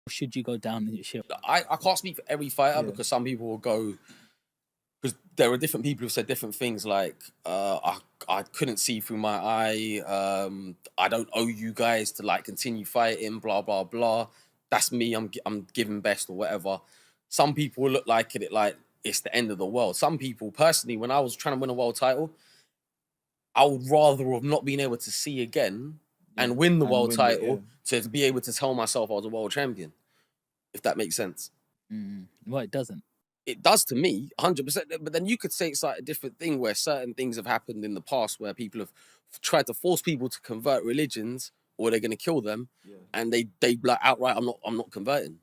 Should you go down in your ship? I can't speak for every fighter because some people will go, because there are different people who've said different things like, I couldn't see through my eye, I don't owe you guys to like continue fighting, blah, blah, blah. That's me, I'm giving best or whatever. Some people will look like it like it's the end of the world. Some people, personally, when I was trying to win a world title, I would rather have not been able to see again and win the world title to be able to tell myself I was a world champion, if that makes sense. Well, it doesn't. It does to me, 100%. But then you could say it's like a different thing where certain things have happened in the past where people have tried to force people to convert religions or they're going to kill them, and they like outright, I'm not converting.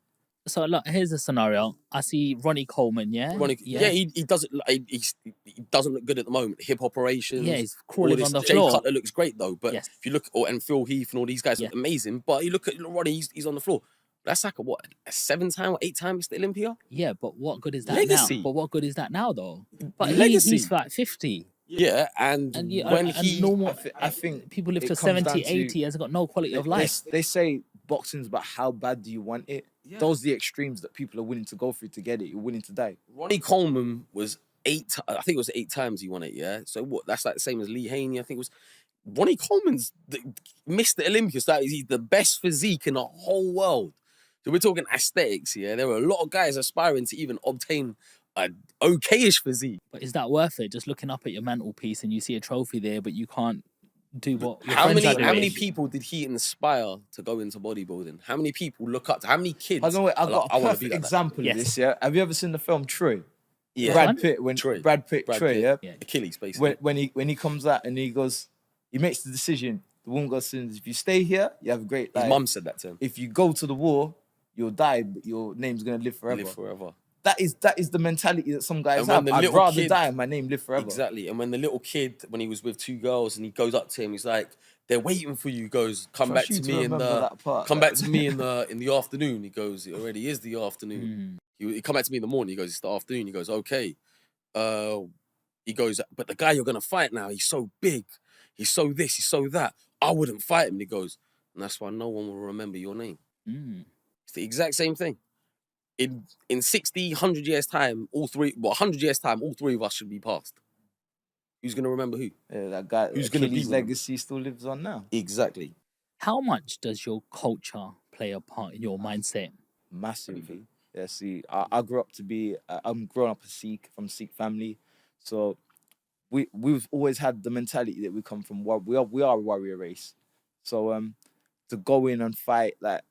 So look, here's a scenario. I see Ronnie Coleman, he doesn't he doesn't look good at the moment. Hip operations, he's crawling on the Jay floor. Cutler looks great though, but if you look, and Phil Heath and all these guys look amazing, but you look at Ronnie, he's on the floor. That's like a 7-time or 8-time Mr. Olympia. Yeah, but what good is that Legacy. now? But what good is that now though? But Legacy. He's like 50. Yeah, and when I think people live to 70, 80, has got no quality of life. They say boxing's about how bad do you want it. Yeah. Those are the extremes that people are willing to go through to get it. You're willing to die. Ronnie Coleman was 8. I think it was 8 times he won it. Yeah. So what? That's like the same as Lee Haney. I think it was. Ronnie Coleman's Mr. Olympia. So he's the best physique in the whole world. So we're talking aesthetics. Yeah. There were a lot of guys aspiring to even obtain an okayish physique. But is that worth it? Just looking up at your mantelpiece and you see a trophy there, but you can't do what your how friends many people did he inspire to go into bodybuilding? How many people look up to? How many kids? I know. I've got a perfect like example of this. Yeah, have you ever seen the film Troy? Yeah, Brad Pitt. Brad Pitt. Yeah, Achilles basically. When he comes out and he goes, he makes the decision. The woman goes, if you stay here, you have a great life. His mum said that to him. If you go to the war, you'll die, but your name's gonna live forever. That is the mentality that some guys have. I'd rather die and my name live forever. Exactly. And when the little kid, when he was with 2 girls, and he goes up to him, he's like, "They're waiting for you." He goes, "Come back to me in the afternoon." He goes, "It already is the afternoon." He come back to me in the morning. He goes, "It's the afternoon." He goes, "Okay." He goes, "But the guy you're gonna fight now, he's so big, he's so this, he's so that. I wouldn't fight him." He goes, "And that's why no one will remember your name." It's the exact same thing. In 60, 100 years' time, 100 years' time, all 3 of us should be passed. Who's going to remember who? Yeah, that guy who's going to be legacy still lives on now. Exactly. How much does your culture play a part in your mindset? Massively. Yeah, see, I grew up to be, I'm growing up a Sikh, from Sikh family. So we've always had the mentality that we come from, we are a warrior race. So to go in and fight, like,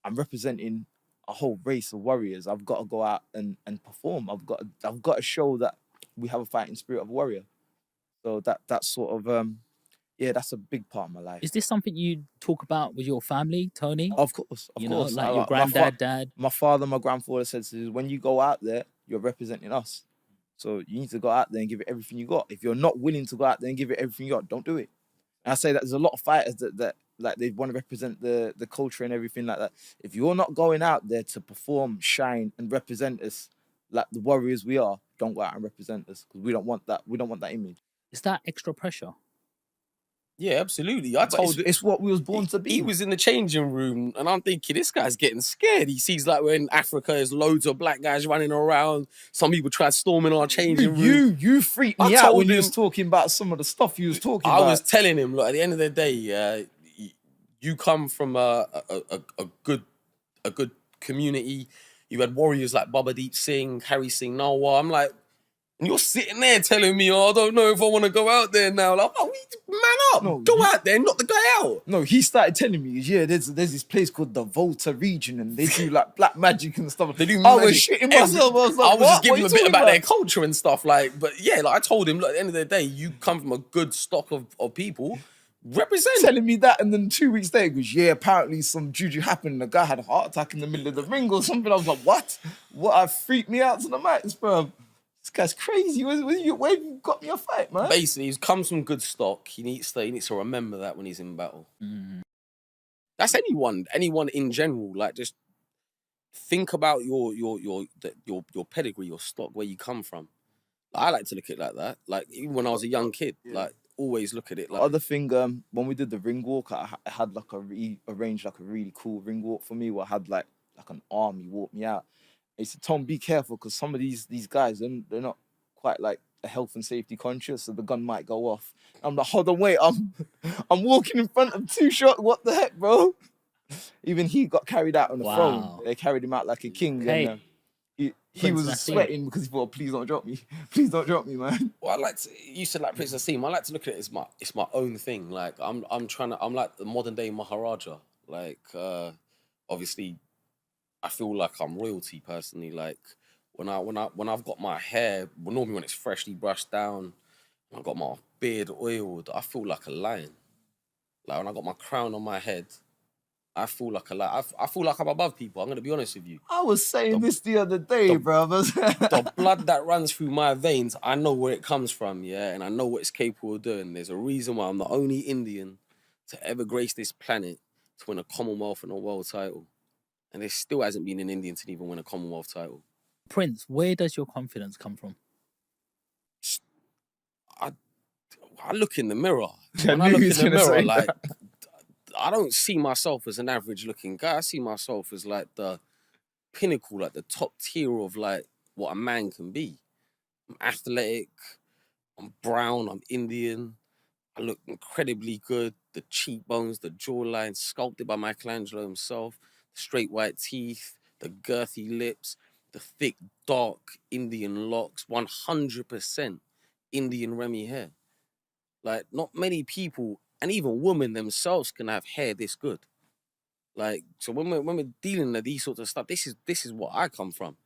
I'm representing a whole race of warriors. I've got to go out and perform. I've got to show that we have a fighting spirit of a warrior. So that's sort of that's a big part of my life. Is this something you talk about with your family, Tony? Of course. You know, like your granddad, dad. My father, my grandfather said, when you go out there, you're representing us. So you need to go out there and give it everything you got. If you're not willing to go out there and give it everything you got, don't do it. And I say that there's a lot of fighters that like they want to represent the culture and everything like that. If you're not going out there to perform, shine, and represent us like the warriors we are, don't go out and represent us, because we don't want that. We don't want that image. Is that extra pressure? Yeah, absolutely. I told you, it's what we was born to be. He was in the changing room, and I'm thinking, this guy's getting scared. He sees like we're in Africa, there's loads of black guys running around. Some people tried storming our changing room. You freaked me out when you was talking about some of the stuff you was talking about. I was telling him, look, at the end of the day, you come from a good community. You had warriors like Baba Deep Singh, Harry Singh Nalwar. I'm like, and you're sitting there telling me, I don't know if I want to go out there now. Like, man up, go out there, knock the guy out. No, he started telling me, there's this place called the Volta region, and they do like black magic and stuff. They do. I was shitting myself. I was like, just giving him a bit about their culture and stuff. Like, but yeah, like I told him, look, at the end of the day, you come from a good stock of people. Represent. Telling me that, and then 2 weeks later, he goes, apparently some juju happened. The guy had a heart attack in the middle of the ring or something. I was like, what? I freaked me out to the max, bro. This guy's crazy. Where you got me a fight, man? Basically, he comes from good stock. He needs to remember that when he's in battle. That's anyone in general. Like, just think about your pedigree, your stock, where you come from. I like to look at it like that. Like, even when I was a young kid, like, always look at it like. The other thing, when we did the ring walk, I had like arranged like a really cool ring walk for me, where I had like like an army walk me out. He said, Tom, be careful, because some of these guys, they're not quite like a health and safety conscious, so the gun might go off. I'm like, hold on, wait, I'm walking in front of 2 shots. What the heck, bro? Even he got carried out on the throne. They carried him out like a king. Okay. And he Prince was Nassim. sweating because he thought, please don't drop me. Please don't drop me, man. Well, you said like Prince Nassim. I like to look at it as it's my own thing. Like I'm like the modern day Maharaja. Like obviously, I feel like I'm royalty personally. Like when I've got my hair, well, normally when it's freshly brushed down, I've got my beard oiled, I feel like a lion. Like when I got my crown on my head, I feel like a lion. I feel like I'm above people. I'm gonna be honest with you. I was saying this the other day, brothers. The blood that runs through my veins, I know where it comes from, yeah, and I know what it's capable of doing. There's a reason why I'm the only Indian to ever grace this planet to win a Commonwealth and a world title. And there still hasn't been an Indian to even win a Commonwealth title. Prince, where does your confidence come from? I look in the mirror. When I look in the mirror, like, I don't see myself as an average looking guy. I see myself as like the pinnacle, like the top tier of like what a man can be. I'm athletic, I'm brown, I'm Indian. I look incredibly good. The cheekbones, the jawline, sculpted by Michelangelo himself, the straight white teeth, the girthy lips, the thick, dark Indian locks, 100% Indian Remy hair. Like, not many people, and even women themselves, can have hair this good. Like, so when we're dealing with these sorts of stuff, this is what I come from.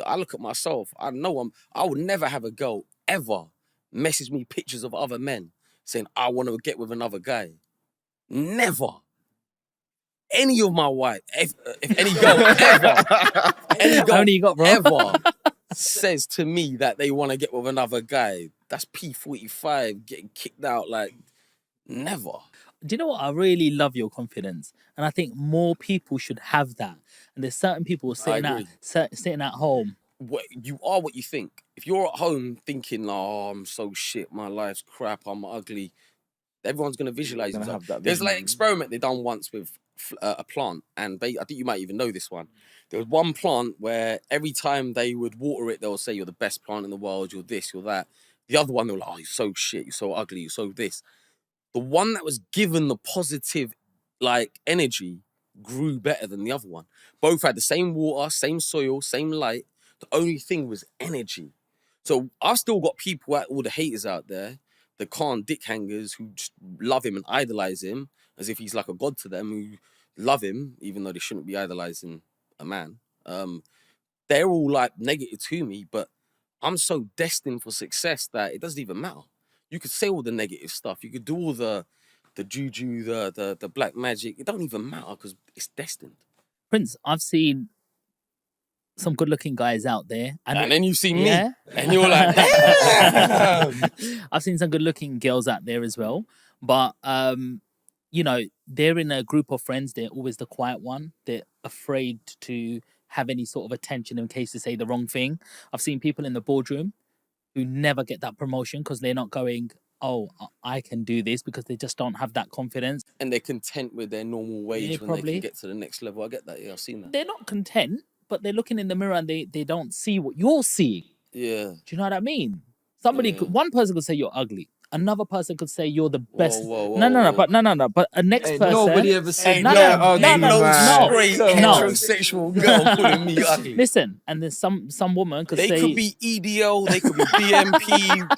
I look at myself, I know I would never have a girl ever message me pictures of other men saying, I want to get with another guy. Never. Any of my wife, if any girl ever, any girl Only you got, bro. ever says to me that they want to get with another guy, that's P45 getting kicked out, like, never. Do you know what? I really love your confidence, and I think more people should have that. And there's certain people sitting at home. You are what you think. If you're at home thinking, oh, I'm so shit, my life's crap, I'm ugly, everyone's going to visualize themselves. There's like an experiment they done once with a plant, and I think you might even know this one. There was one plant where every time they would water it, they'll say, you're the best plant in the world, you're this, you're that. The other one, they were like, oh, you're so shit, you're so ugly, you're so this. The one that was given the positive, like, energy grew better than the other one. Both had the same water, same soil, same light. The only thing was energy. So I've still got people, all the haters out there, the can't dick hangers who just love him and idolize him as if he's like a god to them, who love him, even though they shouldn't be idolizing a man. They're all like negative to me, but I'm so destined for success that it doesn't even matter. You could say all the negative stuff. You could do all the juju, the black magic. It don't even matter because it's destined. Prince, I've seen some good-looking guys out there, and then you see me, and you're like, damn. I've seen some good-looking girls out there as well, but you know, they're in a group of friends. They're always the quiet one. They're afraid to have any sort of attention in case they say the wrong thing. I've seen people in the boardroom who never get that promotion because they're not going, oh, I can do this, because they just don't have that confidence. And they're content with their normal wage when they can get to the next level. I get that, yeah, I've seen that. They're not content, but they're looking in the mirror and they don't see what you're seeing. Yeah. Do you know what I mean? One person could say you're ugly. Another person could say you're the best. No. But a next person. Nobody ever said no, straight heterosexual girl calling me ugly. Listen, and there's some woman could say they could be EDL, they could be BMP,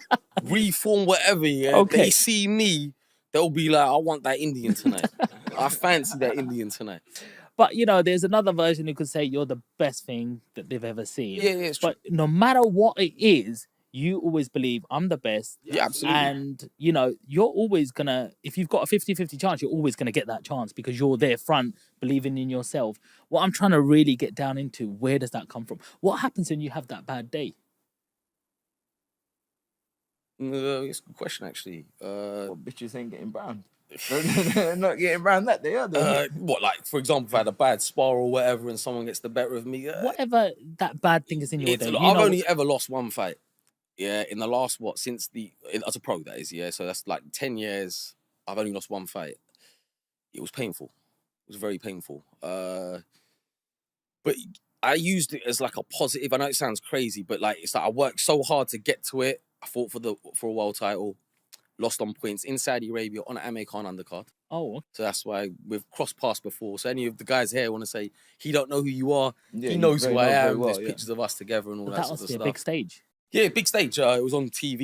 reform, whatever. Yeah, okay. They see me, they'll be like, I want that Indian tonight. I fancy that Indian tonight. But, you know, there's another version who could say you're the best thing that they've ever seen. Yeah, it's true. But no matter what it is, you always believe I'm the best. Yeah, absolutely. And, you know, you're always going to, if you've got a 50-50 chance, you're always going to get that chance because you're there front, believing in yourself. What I'm trying to really get down into, where does that come from? What happens when you have that bad day? It's a good question, actually. What bitches ain't getting brown? They're not getting brown that day, are they? What, like, for example, if I had a bad spar or whatever and someone gets the better of me? Whatever that bad thing is in your day. I've only ever lost one fight. Yeah, in the last, as a pro, that is, yeah. So that's like 10 years, I've only lost one fight. It was painful. It was very painful. But I used it as like a positive. I know it sounds crazy, but like it's like I worked so hard to get to it. I fought for a world title, lost on points in Saudi Arabia on an Amir Khan undercard. Oh, So that's why we've crossed paths before. So any of the guys here want to say he don't know who you are, Yeah, he you knows who I very am. well, There's pictures of us together and all but that that sort must of be a stuff. big stage. Yeah, big stage. It was on TV